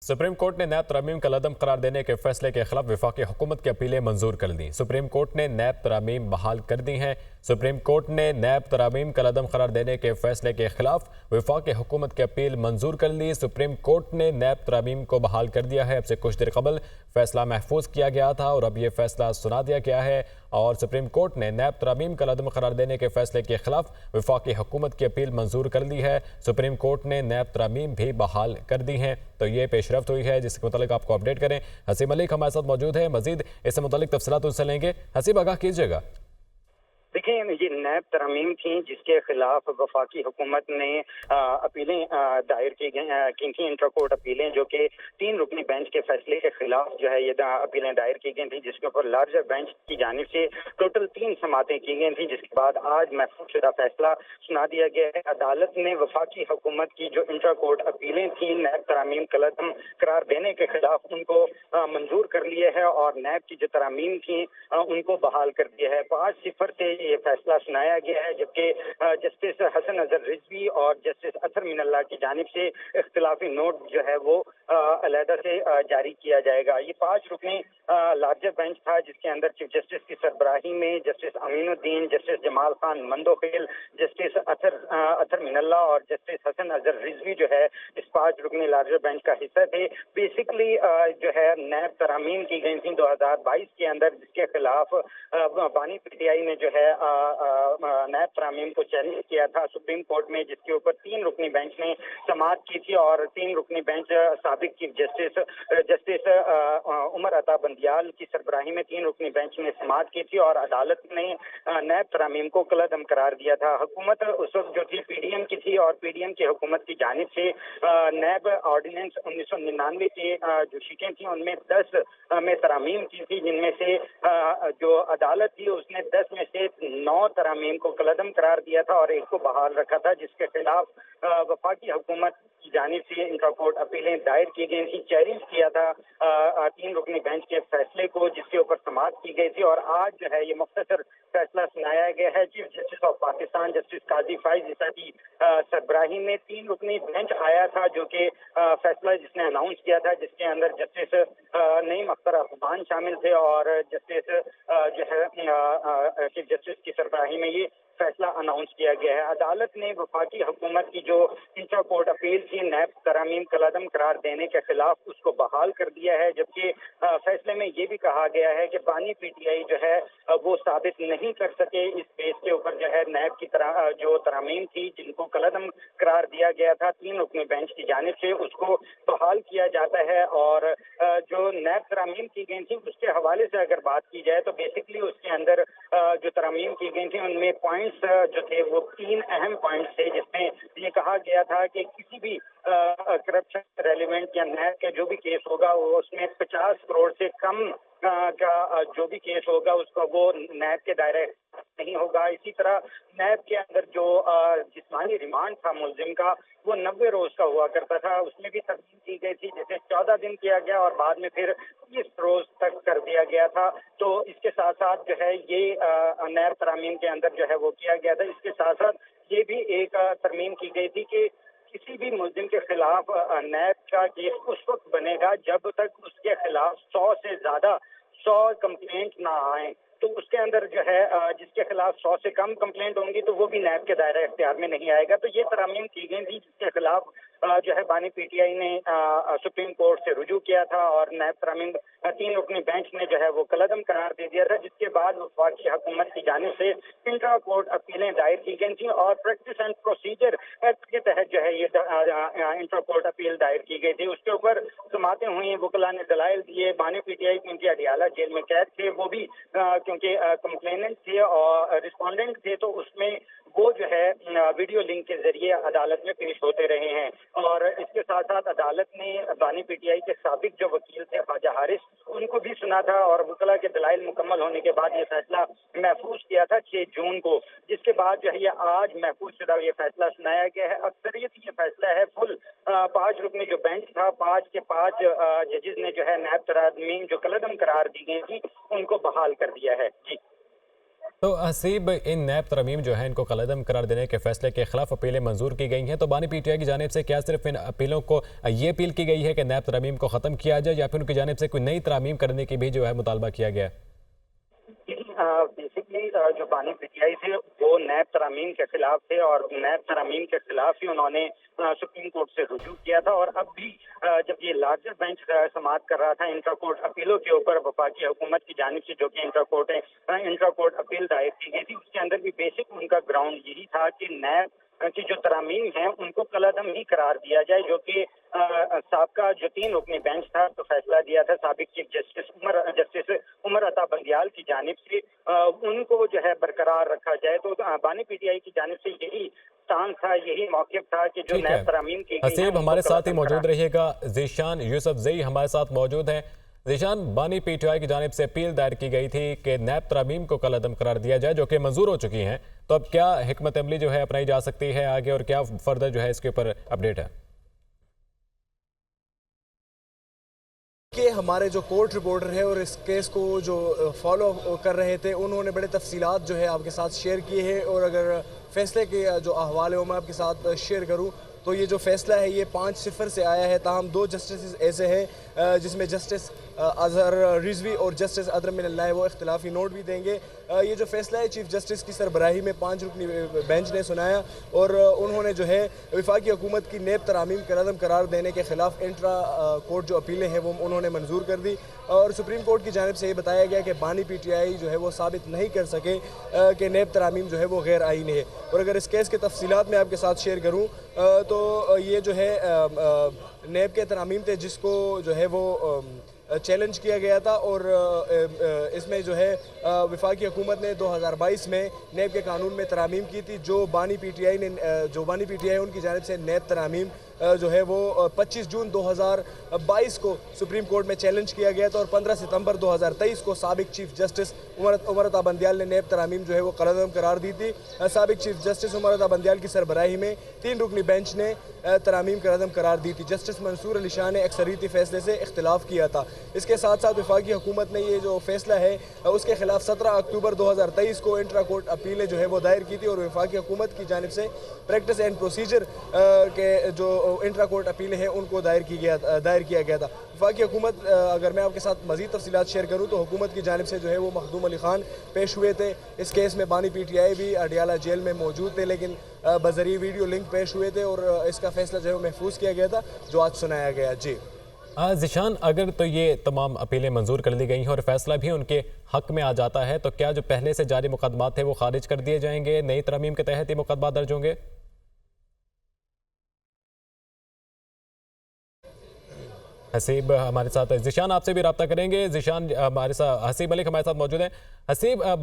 Supreme court ने नैब तरमीम का लदम करार देने के फैसले के खिलाफ वफाकी हुकूमत की अपीलें मंजूर कर दी। सुप्रीम कोर्ट ने नैब तरामीम बहाल कर दी हैं। सुप्रीम कोर्ट ने नैब तरामीम का लदम करार देने के फैसले के खिलाफ वफाकी हुकूमत की अपील मंजूर कर ली। सुप्रीम कोर्ट ने नैब तरामीम को बहाल कर दिया है। अब से कुछ देर कबल फैसला महफूज किया गया था और अब यह फैसला सुना दिया गया है और सुप्रीम कोर्ट ने नैब तरामीम का लदम करार देने के फैसले के खिलाफ वफाकी हुकूमत की अपील मंजूर कर ली है। सुप्रीम कोर्ट ने नैब तरामीम भी बहाल कर दी हैं। तो ये पेशरफ्त हुई है जिसके मुतालिक आपको अपडेट करें। हसीब मलिक हमारे साथ मौजूद है, मजीद इससे मुतालिक तफसीलात उनसे लेंगे। हसीब, आगाह कीजिएगा। देखिए, ये नैब तरमीम थी जिसके खिलाफ वफाकी हुकूमत ने अपीलें दायर की थी, इंटर कोर्ट अपीलें, जो कि 3 रुकनी बेंच के फैसले के खिलाफ जो है ये अपीलें दायर की गई थी, जिसके ऊपर लार्जर बेंच की जानिब से टोटल 3 समातें की गई थी, जिसके बाद आज महफूज शुदा फैसला सुना दिया गया है। अदालत ने वफाकी हुकूमत की जो इंटर कोर्ट अपीलें थी नैब तरामीम का लदम करार देने के खिलाफ, उनको मंजूर कर लिए है और नैब की जो तरामीम थी उनको बहाल कर दिया है। 5-0 से ये फैसला सुनाया गया है, जबकि जस्टिस हसन अजहर रिजवी और जस्टिस अतर मिनल्ला की जानिब से इख्तिलाफी नोट जो है वो अलहदा से जारी किया जाएगा। ये 5 रुकनी लार्जर बेंच था, जिसके अंदर चीफ जस्टिस की सरबराही में justice Aminuddin, justice Jamal Khan Mandokhail, justice Athar Minallah और जस्टिस हसन अजहर रिजवी जो है इस 5 रुकनी लार्जर बेंच का हिस्सा थे। बेसिकली जो है नैब तरामीम की गई थी 2022 के अंदर, जिसके खिलाफ बानी पीटीआई ने जो है नैब तरामीम को चैलेंज किया था सुप्रीम कोर्ट में, जिसके ऊपर 3 रुकनी बेंच ने समाअत की थी और 3 रुकनी बेंच साबिक चीफ जस्टिस उमर अता बंदियाल की सरबराही में 3 रुकनी बेंच ने समाअत की थी और अदालत ने नैब तरामीम को कलअदम करार दिया था। हुकूमत उस वक्त जो थी पीडीएम की थी और पीडीएम की हुकूमत की जानिब से नैब ऑर्डिनेंस 1999 के जो शिकें थी उनमें 10 में तरामीम की थी, जिनमें से जो अदालत थी उसने 10 में से 9 तरामीम को कलअदम करार दिया था और 1 को बहाल रखा था, जिसके खिलाफ वफाकी हुकूमत की जानिब से इंटर कोर्ट अपीलें दायर की गई थी। चैलेंज किया था 3 रुकनी बेंच के फैसले को, जिसके ऊपर समाअत की गई थी और आज जो है ये मुख्तसर फैसला सुनाया गया है। Chief justice of Pakistan justice Qazi Faez Isa की सरबराही में 3 रुकनी बेंच आया था, जो कि फैसला जिसने अनाउंस किया था, जिसके अंदर जस्टिस नईम अख्तर अफगान शामिल थे और जस्टिस जो है चीफ जस्टिस की सरबराही में ये फैसला अनाउंस किया गया है। अदालत ने वफाकी हुकूमत की जो इंटर कोर्ट अपील थी नैब तरामीम कलअदम करार देने के खिलाफ, उसको बहाल कर दिया है, जबकि फैसले में ये भी कहा गया है कि बानी पीटीआई जो है वो साबित नहीं कर सके इस बेस के ऊपर जो है नैब की तरह जो तरामीम थी जिनको कलअदम करार दिया गया था 3 रुकनी बेंच की जानिब से, उसको बहाल किया जाता है। और जो नैब तरामीम की गई थी उसके हवाले से अगर बात की जाए तो बेसिकली उसके अंदर जो तरामीम की गई थी उनमें पॉइंट्स जो थे वो 3 अहम पॉइंट्स थे, जिसमें ये कहा गया था कि किसी भी करप्शन रेलिवेंट या नैब का जो भी केस होगा वो उसमें 50 करोड़ से कम का जो भी केस होगा उसका वो नैब के दायरे नहीं होगा। इसी तरह नैब के अंदर जो जिस्मानी रिमांड था मुलजिम का वो 90 रोज का हुआ करता था, उसमें भी तब्दील की गई थी, जैसे 14 दिन किया गया और बाद में फिर 30 रोज तक कर दिया गया था। तो इसके साथ साथ जो है ये नैब तरामीम के अंदर जो है वो किया गया था। इसके साथ साथ ये भी एक तरमीम की गई थी कि किसी भी मुलजिम के खिलाफ नैब का केस उस वक्त बनेगा जब तक उसके खिलाफ 100 से ज्यादा 100 कंप्लेंट ना आए। तो उसके अंदर जो है जिसके खिलाफ 100 से कम कंप्लेंट होंगी तो वो भी नैब के दायरे इख्तियार में नहीं आएगा। तो ये तरामीम की गई थी जिसके खिलाफ जो है बानी पीटीआई ने सुप्रीम कोर्ट से रुजू किया था और नैब तरामीम 3 रुकनी बेंच ने जो है वो कलअदम करार दे दिया था, जिसके बाद वफाकी हुकूमत की जानिब से इंटर कोर्ट अपीलें दायर की गई थी और प्रैक्टिस एंड प्रोसीजर एक्ट के तहत जो है ये इंटर कोर्ट अपील दायर की गई थी। उसके ऊपर समातें हुई, वकला ने दलाइल दिए। बानी पीटीआई क्योंकि अडियाला जेल में कैद थे, वो भी क्योंकि कंप्लेनेंट थे और रिस्पोंडेंट थे, तो उसमें वो जो है वीडियो लिंक के जरिए अदालत में पेश होते रहे हैं। और इसके साथ साथ अदालत ने बानी पीटीआई के साबिक जो वकील थे ख्वाजा हारिस, उनको भी सुना था और वकला के दलाइल मुकम्मल होने के बाद ये फैसला महफूज किया था 6 जून को, जिसके बाद जो है ये आज महफूज शुदा ये फैसला सुनाया गया है। अक्सरियत ये फैसला है फुल 5 रुकनी जो बेंच था 5 के 5 जजेस ने जो है नैब तरामीम जो कलअदम करार दी गई थी उनको बहाल कर दिया है। जी तो हसीब, इन नैब तरमीम जो है इनको कलअदम करार देने के फैसले के खिलाफ अपीलें मंजूर की गई हैं, तो बानी पीटीआई की जानिब से क्या सिर्फ इन अपीलों को ये अपील की गई है कि नैब तरमीम को ख़त्म किया जाए, या फिर उनकी जानिब से कोई नई तरमीम करने की भी जो है मुतालबा किया गया है? बेसिकली जो बानी पीटीआई थे वो नैब तरामीम के खिलाफ थे और नैब तरामीम के खिलाफ ही उन्होंने सुप्रीम कोर्ट से रुजू किया था। और अब भी जब ये लार्जर बेंच समाअत कर रहा था इंट्रा कोर्ट अपीलों के ऊपर वफाकी हुकूमत की जानिब से, जो कि इंट्रा कोर्ट है, इंट्रा कोर्ट अपील दायर की गई थी, उसके अंदर भी बेसिक उनका ग्राउंड यही था कि नैब की जो तरामीम है उनको कलअदम ही करार दिया जाए, जो कि साबका जो 3 रुकनी बेंच था तो फैसला दिया था साबिक चीफ जस्टिस उमर अता बंदियाल की जानिब से, उनको जो है बरकरार रखा जाए। तो बानी पीटीआई की जानिब से यही स्टांस था, यही मौक़िफ़ था कि जो नैब तरामीम की हसीब हमारे साथ ही मौजूद रहिएगा। ज़ीशान यूसुफजई हमारे साथ मौजूद हैं। ज़ीशान, बानी पीटीआई की जानिब से अपील दायर की गई थी कि नैब तरामीम को कलअदम करार दिया जाए, जो कि मंजूर हो चुकी हैं, तो अब क्या हिकमत अमली जो है अपनाई जा सकती है आगे, और क्या फर्दर जो है इसके ऊपर अपडेट है? कि हमारे जो कोर्ट रिपोर्टर है और इस केस को जो फॉलो कर रहे थे, उन्होंने बड़े तफसीलात जो है आपके साथ शेयर किए हैं। और अगर फैसले के जो अहवाल है वो मैं आपके साथ शेयर करूं तो ये जो फैसला है ये 5-0 से आया है। ताहम 2 जस्टिस ऐसे हैं जिसमें जस्टिस अजहर रिजवी और जस्टिस अदरम मिनल्लाह है, वो इख्तिलाफी नोट भी देंगे। ये जो फैसला है चीफ जस्टिस की सरबराही में 5 रुकनी बेंच ने सुनाया और उन्होंने जो है वफाकी हुकूमत की नैब तरामीम कलअदम करार देने के खिलाफ इंट्रा कोर्ट जो अपीलें हैं वो उन्होंने मंजूर कर दी। और सुप्रीम कोर्ट की जानिब से ये बताया गया कि बानी पीटीआई जो है वो साबित नहीं कर सके कि नैब तरामीम जो है वो गैर आईनी है। और अगर इस केस के तफसीलात में आपके साथ शेयर करूँ तो ये जो है नैब के तरामीम थे जिसको जो है वो चैलेंज किया गया था। और इसमें जो है वफाकी हुकूमत ने 2022 में नैब के कानून में तरामीम की थी। जो बानी पीटीआई उनकी जानिब से नैब तरामीम जो है वो 25 जून 2022 को सुप्रीम कोर्ट में चैलेंज किया गया था। और 15 सितंबर 2023 को साबिक चीफ जस्टिस उमर अता बंदियाल ने नैब तरामीम जो है वो कलअदम करार दी थी। साबिक चीफ जस्टिस उमर अता बंदियाल की सरबराही में 3 रुकनी बेंच ने तरामीम कलअदम करार दी थी। जस्टिस मंसूर अली शाह ने अक्सरियती फैसले से इख्तिलाफ किया था। इसके साथ साथ वफाकी हुकूमत ने ये जो फैसला है उसके खिलाफ 17 अक्टूबर 2023 को इंट्रा कोर्ट अपीलें जो है वो दायर की थी। और वफाकी हुकूमत की जानिब से प्रैक्टिस एंड प्रोसीजर के जो इंट्रा कोर्ट अपीलें हैं उनको दायर किया गया था। वफाकी हुकूमत, अगर मैं आपके साथ मज़ीद तफसीलात शेयर करूँ तो हुकूमत की जानिब से जो है वो मखदूम अली खान पेश हुए थे। इस केस में बानी पीटीआई भी अडियाला जेल में मौजूद थे, लेकिन बज़रिए वीडियो लिंक पेश हुए थे और इसका फैसला जो है वो महफूज किया गया था, जो आज सुनाया गया। जी ज़ीशान, अगर तो ये तमाम अपीलें मंजूर कर दी गई हैं और फैसला भी उनके हक में आ जाता है, तो क्या जो पहले से जारी मुकदमात थे वो खारिज कर दिए जाएंगे? नई तरमीम के तहत ये मुकदमा दर्ज होंगे? हसीब हमारे साथ, ज़ीशान आपसे भी रब्ता करेंगे। ज़ीशान हमारे साथ, हसीब मलिक हमारे साथ मौजूद हैं। हसीब,